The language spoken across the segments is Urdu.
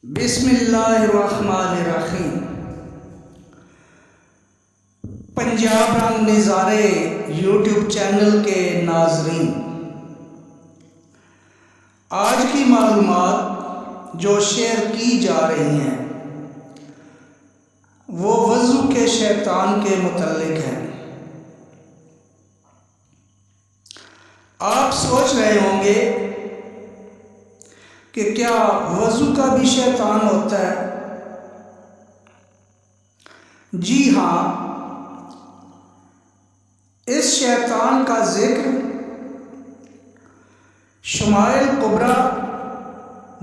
بسم اللہ الرحمن الرحیم۔ پنجاب رنگ نظارے یوٹیوب چینل کے ناظرین، آج کی معلومات جو شیئر کی جا رہی ہیں وہ وضو کے شیطان کے متعلق ہیں۔ آپ سوچ رہے ہوں گے کہ کیا وضو کا بھی شیطان ہوتا ہے؟ جی ہاں، اس شیطان کا ذکر شمائل کبریٰ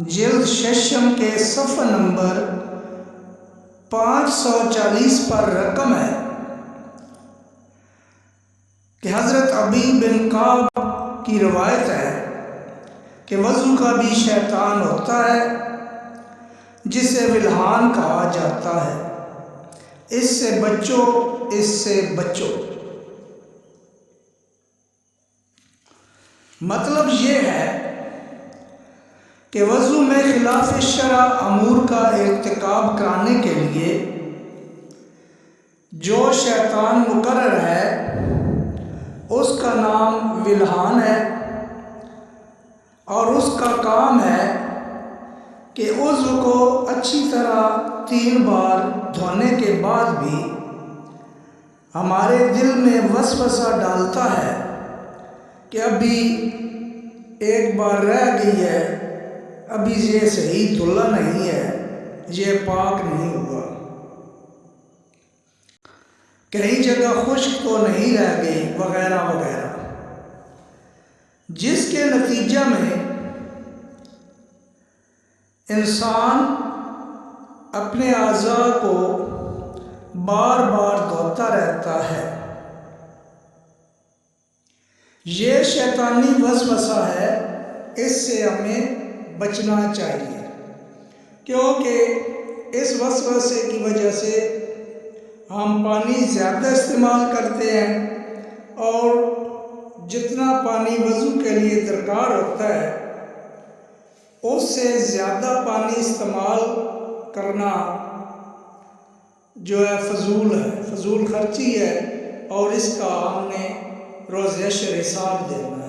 جلد ششم کے صفحہ نمبر 540 پر رقم ہے کہ حضرت ابی بن کعب کی روایت ہے کہ وضو کا بھی شیطان ہوتا ہے جسے ولہان کہا جاتا ہے، اس سے بچو، اس سے بچو۔ مطلب یہ ہے کہ وضو میں خلاف شرع امور کا ارتکاب کرانے کے لیے جو شیطان مقرر ہے اس کا نام ولہان ہے، اور اس کا کام ہے کہ عضو کو اچھی طرح 3 بار دھونے کے بعد بھی ہمارے دل میں وسوسہ ڈالتا ہے کہ ابھی ایک بار رہ گئی ہے، ابھی یہ صحیح دھلا نہیں ہے، یہ پاک نہیں ہوا، کہیں جگہ خشک تو نہیں رہ گئی، وغیرہ وغیرہ، جس کے نتیجہ میں انسان اپنے اعضاء کو بار بار دھوتا رہتا ہے۔ یہ شیطانی وسوسہ ہے، اس سے ہمیں بچنا چاہیے، کیونکہ اس وسوسے کی وجہ سے ہم پانی زیادہ استعمال کرتے ہیں، اور جتنا پانی وضو کے لیے درکار ہوتا ہے اس سے زیادہ پانی استعمال کرنا جو ہے فضول خرچی ہے، اور اس کا ہم نے روز حشر حساب دینا ہے۔